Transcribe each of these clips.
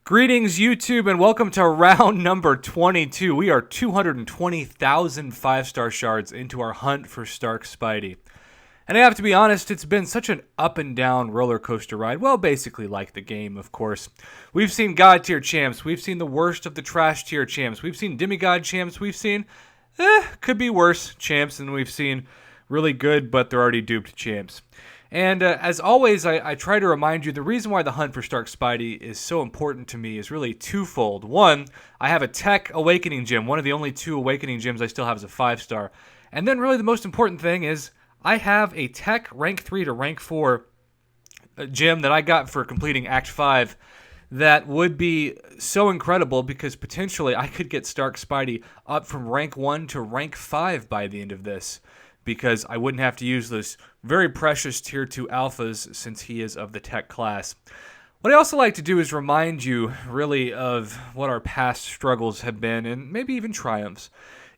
Greetings, YouTube, and welcome to round number 22. We are 220,000 5-star shards into our hunt for Stark-Spidey. And I have to be honest, it's been such an up and down roller coaster ride. Well, basically like the game, of course. We've seen God tier champs. We've seen the worst of the trash tier champs. We've seen demigod champs. We've seen, could be worse champs. And we've seen really good, but they're already duped champs. And as always, I try to remind you the reason why the hunt for Stark-Spidey is so important to me is really twofold. One, I have a tech awakening gem, one of the only 2 awakening gems I still have as a 5-star. And then really the most important thing is I have a tech rank 3 to rank 4 gem that I got for completing Act 5 that would be so incredible because potentially I could get Stark-Spidey up from rank 1 to rank 5 by the end of this, because I wouldn't have to use those very precious tier 2 alphas since he is of the tech class. What I also like to do is remind you really of what our past struggles have been and maybe even triumphs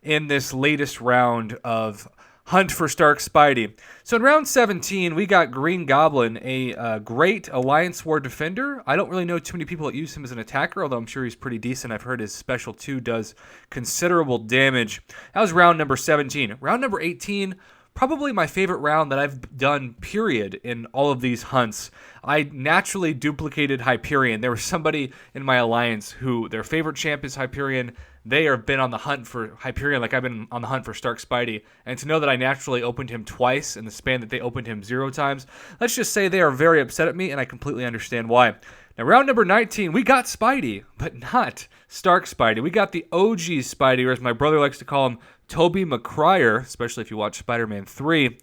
in this latest round of Hunt for Stark-Spidey. So in round 17, we got Green Goblin, a great Alliance War defender. I don't really know too many people that use him as an attacker, although I'm sure he's pretty decent. I've heard his special 2 does considerable damage. That was round number 17. Round number 18, probably my favorite round that I've done, period, in all of these hunts. I naturally duplicated Hyperion. There was somebody in my alliance who their favorite champ is Hyperion. They have been on the hunt for Hyperion like I've been on the hunt for Stark-Spidey. And to know that I naturally opened him twice in the span that they opened him 0 times, let's just say they are very upset at me, and I completely understand why. Now, round number 19, we got Spidey, but not Stark-Spidey. We got the OG Spidey, or as my brother likes to call him, Tobey Maguire, especially if you watch Spider-Man 3.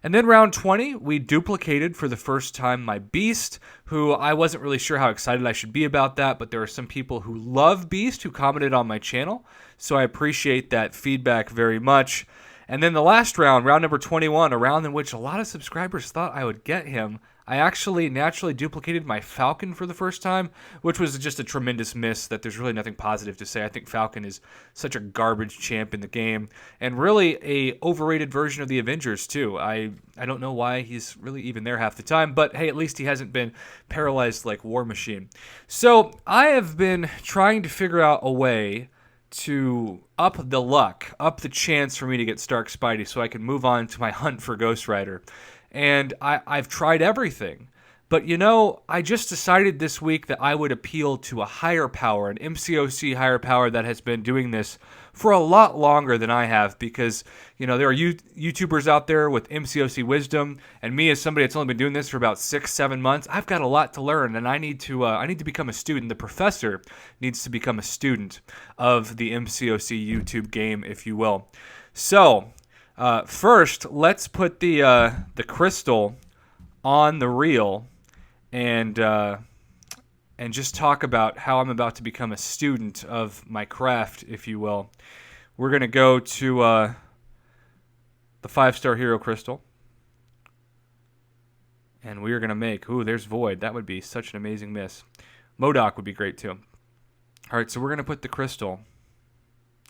And then round 20, we duplicated for the first time my Beast, who I wasn't really sure how excited I should be about that, but there are some people who love Beast who commented on my channel, so I appreciate that feedback very much. And then the last round, round number 21, a round in which a lot of subscribers thought I would get him, I actually naturally duplicated my Falcon for the first time, which was just a tremendous miss that there's really nothing positive to say. I think Falcon is such a garbage champ in the game, and really a overrated version of the Avengers too. I don't know why he's really even there half the time, but hey, at least he hasn't been paralyzed like War Machine. So I have been trying to figure out a way to up the luck, up the chance for me to get Stark-Spidey so I can move on to my hunt for Ghost Rider. And I've tried everything. But, you know, I just decided this week that I would appeal to a higher power, an MCOC higher power that has been doing this for a lot longer than I have, because, you know, there are YouTubers out there with MCOC wisdom, and me as somebody that's only been doing this for about 6-7 months, I've got a lot to learn, and I need to become a student. The professor needs to become a student of the MCOC YouTube game, if you will. So, first, let's put the crystal on the reel and just talk about how I'm about to become a student of my craft, if you will. We're going to go to the 5-star hero crystal. And we are going to make... Ooh, there's Void. That would be such an amazing miss. MODOK would be great, too. All right, so we're going to put the crystal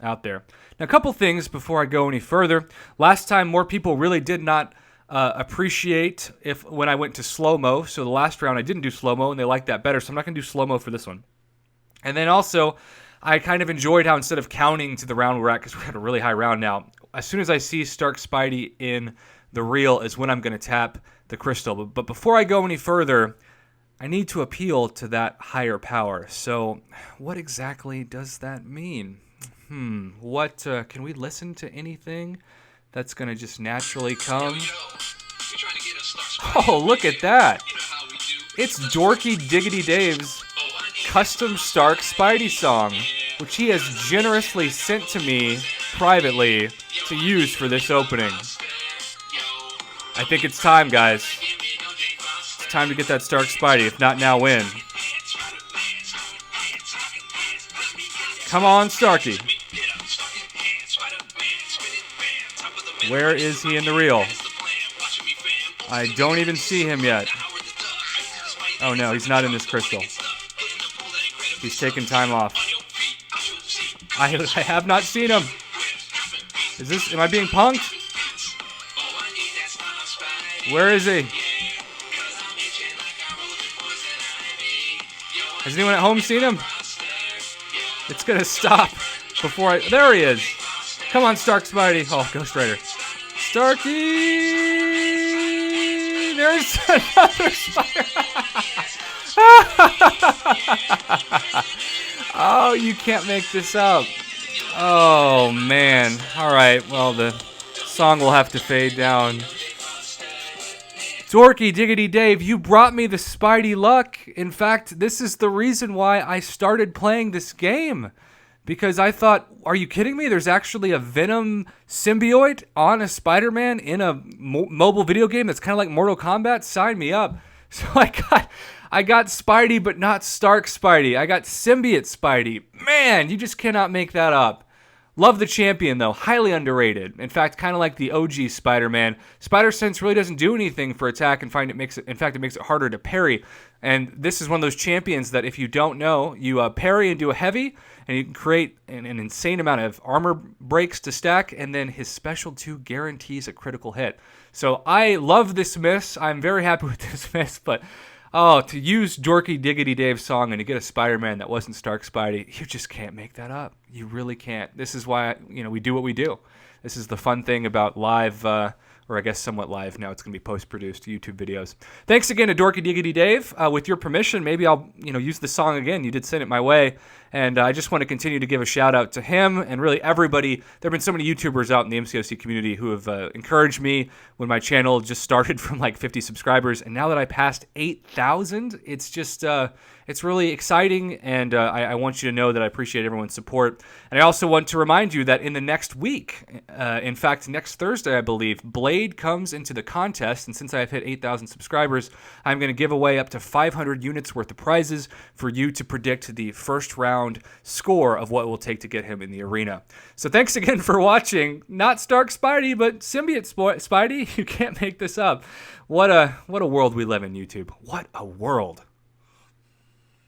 out there. Now, a couple things before I go any further. Last time, more people really did not appreciate when I went to slow-mo. So the last round, I didn't do slow-mo, and they liked that better. So I'm not going to do slow-mo for this one. And then also, I kind of enjoyed how instead of counting to the round we're at, because we're at a really high round now, as soon as I see Stark-Spidey in the reel is when I'm going to tap the crystal. But before I go any further, I need to appeal to that higher power. So what exactly does that mean? What can we listen to anything that's going to just naturally come? Oh, look at that. It's Dorky Diggedy Dave's custom Stark-Spidey song, which he has generously sent to me privately to use for this opening. I think it's time, guys. It's time to get that Stark-Spidey. If not now, when? Come on, Starky. Where is he in the reel? I don't even see him yet. Oh no, he's not in this crystal. He's taking time off. I have not seen him. Am I being punked? Where is he? Has anyone at home seen him? It's going to stop before I... There he is. Come on, Stark-Spidey. Oh, Ghost Rider. Starky! There's another spider. Oh, you can't make this up. Oh, man. All right. Well, the song will have to fade down. Dorky, Diggedy Dave, you brought me the Spidey luck. In fact, this is the reason why I started playing this game. Because I thought, are you kidding me? There's actually a Venom symbiote on a Spider-Man in a mobile video game that's kind of like Mortal Kombat? Sign me up. So I got Spidey, but not Stark-Spidey. I got Symbiote Spidey. Man, you just cannot make that up. Love the champion, though. Highly underrated. In fact, kind of like the OG Spider-Man. Spider-Sense really doesn't do anything for attack, and it makes it harder to parry. And this is one of those champions that if you don't know, you parry and do a heavy, and you can create an insane amount of armor breaks to stack, and then his special 2 guarantees a critical hit. So I love this miss. I'm very happy with this miss, but... Oh, to use Dorky Diggedy Dave's song and to get a Spider-Man that wasn't Stark-Spidey, you just can't make that up. You really can't. This is why, we do what we do. This is the fun thing about live, or I guess somewhat live now. It's going to be post-produced YouTube videos. Thanks again to Dorky Diggedy Dave. With your permission, maybe I'll, use the song again. You did send it my way. And I just want to continue to give a shout out to him and really everybody. There have been so many YouTubers out in the MCOC community who have encouraged me when my channel just started from like 50 subscribers. And now that I passed 8,000, it's just, it's really exciting. And I want you to know that I appreciate everyone's support. And I also want to remind you that in the next week, in fact, next Thursday, I believe, Blade comes into the contest. And since I've hit 8,000 subscribers, I'm going to give away up to 500 units worth of prizes for you to predict the first round score of what it will take to get him in the arena. So thanks again for watching. Not Stark-Spidey, but Symbiote Spidey. You can't make this up. What a world we live in, YouTube. What a world.